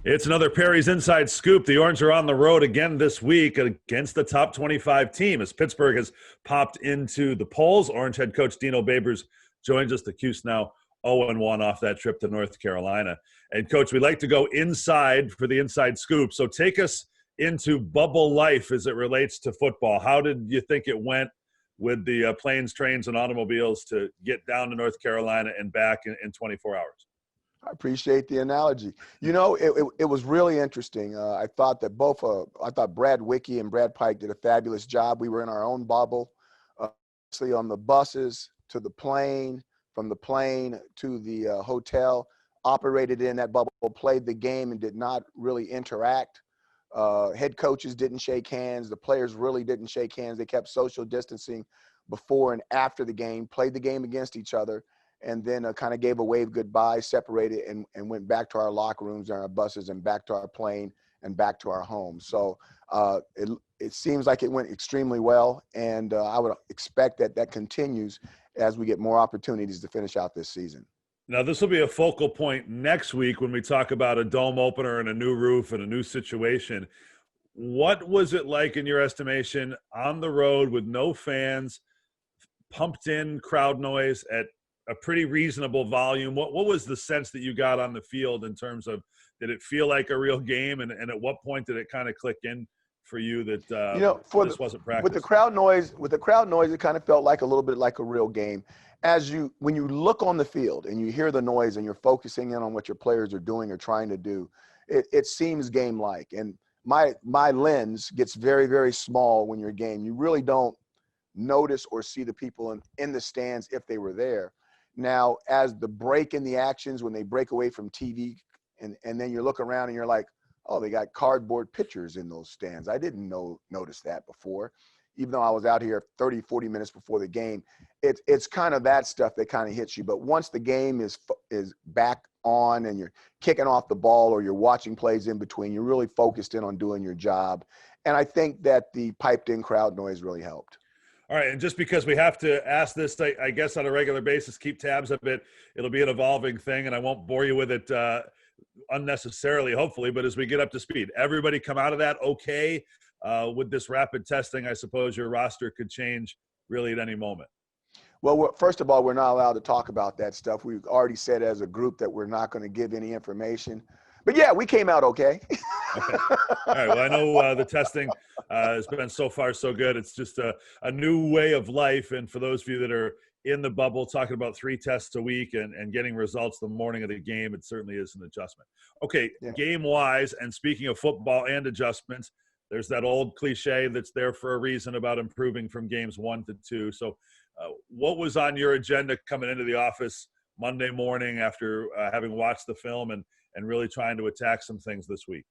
It's another Perry's Inside Scoop. The Orange are on the road again this week against the top 25 team as Pittsburgh has popped into the polls. Orange head coach Dino joins us. The Cuse now 0-1 off that trip to North Carolina. And, Coach, we like to go inside for the Inside Scoop. So take us into bubble life as it relates to football. How did you think it went with the planes, trains, and automobiles to get down to North Carolina and back in 24 hours? I appreciate the analogy. You know, it was really interesting. I thought that I thought Brad Wicke and Brad Pike did a fabulous job. We were in our own bubble, actually on the buses to the plane, from the plane to the hotel, operated in that bubble, played the game and did not really interact. Head coaches didn't shake hands. The players really didn't shake hands. They kept social distancing before and after the game, played the game against each other, and then kind of gave a wave goodbye, separated, and went back to our locker rooms and our buses and back to our plane and back to our homes. So it seems like it went extremely well, and I would expect that continues as we get more opportunities to finish out this season. Now, this will be a focal point next week when we talk about a dome opener and a new roof and a new situation. What was it like, in your estimation, on the road with no fans, pumped in crowd noise at a pretty reasonable volume? What was the sense that you got on the field in terms of, did it feel like a real game? And at what point did it kind of click in for you that this wasn't practice? With the crowd noise, it kind of felt like a little bit like a real game. When you look on the field and you hear the noise and you're focusing in on what your players are doing or trying to do, it seems game-like. And my lens gets very, very small when you're a game. You really don't notice or see the people in the stands if they were there. Now, as the break in the actions, when they break away from TV, and then you look around and you're like, oh, they got cardboard pictures in those stands. I didn't notice that before, even though I was out here 30, 40 minutes before the game. It's kind of that stuff that kind of hits you. But once the game is back on and you're kicking off the ball or you're watching plays in between, you're really focused in on doing your job. And I think that the piped-in crowd noise really helped. All right, and just because we have to ask this, I guess, on a regular basis, keep tabs of it. It'll be an evolving thing, and I won't bore you with it unnecessarily, hopefully, but as we get up to speed, everybody come out of that okay? With this rapid testing, I suppose your roster could change really at any moment. Well, first of all, we're not allowed to talk about that stuff. We've already said as a group that we're not going to give any information. But, yeah, we came out okay. Okay. All right. Well, I know the testing has been so far so good. It's just a new way of life. And for those of you that are in the bubble, talking about 3 tests a week and getting results the morning of the game, it certainly is an adjustment. Okay, yeah. Game-wise, and speaking of football and adjustments, there's that old cliche that's there for a reason about improving from games 1 to 2. So what was on your agenda coming into the office Monday morning after having watched the film and really trying to attack some things this week?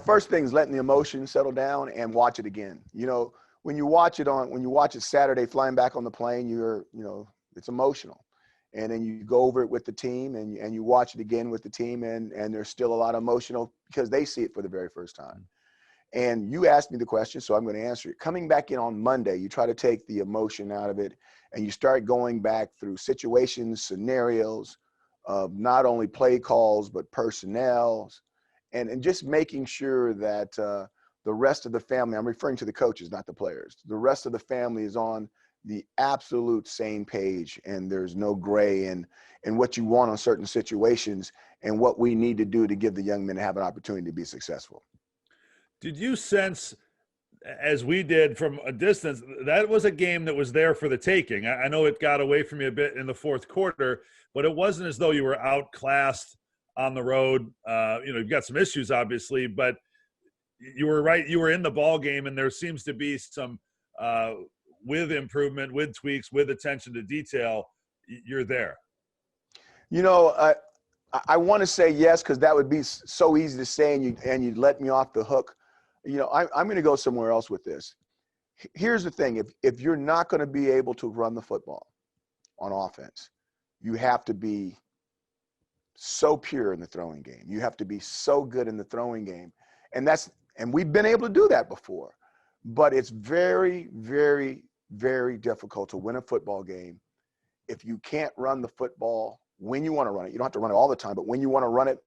First thing is letting the emotions settle down and watch it again. You know, when you watch it Saturday flying back on the plane, it's emotional. And then you go over it with the team and you watch it again with the team and there's still a lot of emotional because they see it for the very first time. And you asked me the question, so I'm going to answer it. Coming back in on Monday, you try to take the emotion out of it and you start going back through situations, scenarios, not only play calls, but personnel, and just making sure that the rest of the family, I'm referring to the coaches, not the players, the rest of the family is on the absolute same page and there's no gray in what you want on certain situations and what we need to do to give the young men to have an opportunity to be successful. Did you sense, as we did from a distance, that was a game that was there for the taking? I know it got away from you a bit in the fourth quarter, but it wasn't as though you were outclassed on the road. You've got some issues, obviously, but you were right. You were in the ball game, and there seems to be some with improvement, with tweaks, with attention to detail. You're there. You know, I want to say yes because that would be so easy to say, and you'd let me off the hook. You know, I'm going to go somewhere else with this. Here's the thing. If you're not going to be able to run the football on offense, you have to be so pure in the throwing game. You have to be so good in the throwing game. And we've been able to do that before. But it's very, very, very difficult to win a football game if you can't run the football when you want to run it. You don't have to run it all the time, but when you want to run it,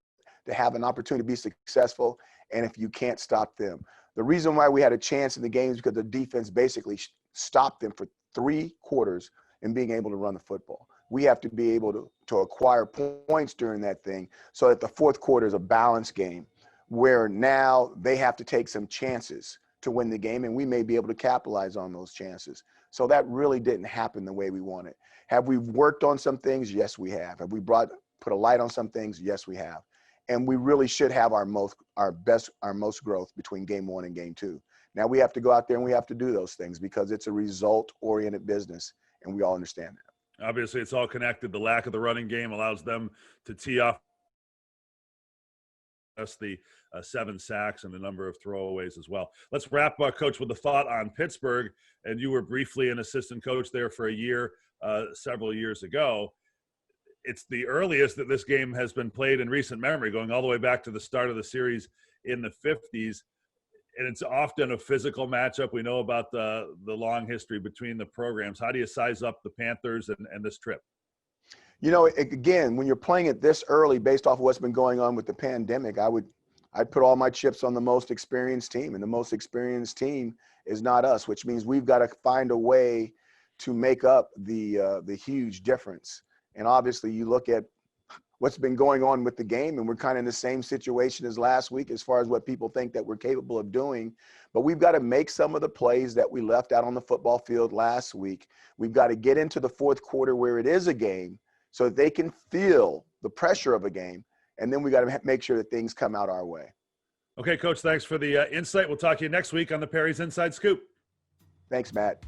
to have an opportunity to be successful, and if you can't stop them. The reason why we had a chance in the game is because the defense basically stopped them for 3 quarters in being able to run the football. We have to be able to acquire points during that thing so that the fourth quarter is a balanced game where now they have to take some chances to win the game, and we may be able to capitalize on those chances. So that really didn't happen the way we wanted. Have we worked on some things? Yes, we have. Have we put a light on some things? Yes, we have. And we really should have our most growth between game 1 and game 2. Now we have to go out there and we have to do those things because it's a result-oriented business, and we all understand that. Obviously, it's all connected. The lack of the running game allows them to tee off the 7 sacks and the number of throwaways as well. Let's wrap, Coach, with a thought on Pittsburgh. And you were briefly an assistant coach there for a year, several years ago. It's the earliest that this game has been played in recent memory, going all the way back to the start of the series in the 50s. And it's often a physical matchup. We know about the long history between the programs. How do you size up the Panthers and this trip? You know, again, when you're playing it this early based off of what's been going on with the pandemic, I'd put all my chips on the most experienced team, and the most experienced team is not us, which means we've got to find a way to make up the huge difference. And obviously you look at what's been going on with the game, and we're kind of in the same situation as last week as far as what people think that we're capable of doing. But we've got to make some of the plays that we left out on the football field last week. We've got to get into the fourth quarter where it is a game so that they can feel the pressure of a game. And then we got to make sure that things come out our way. Okay, Coach, thanks for the insight. We'll talk to you next week on the Perry's Inside Scoop. Thanks, Matt.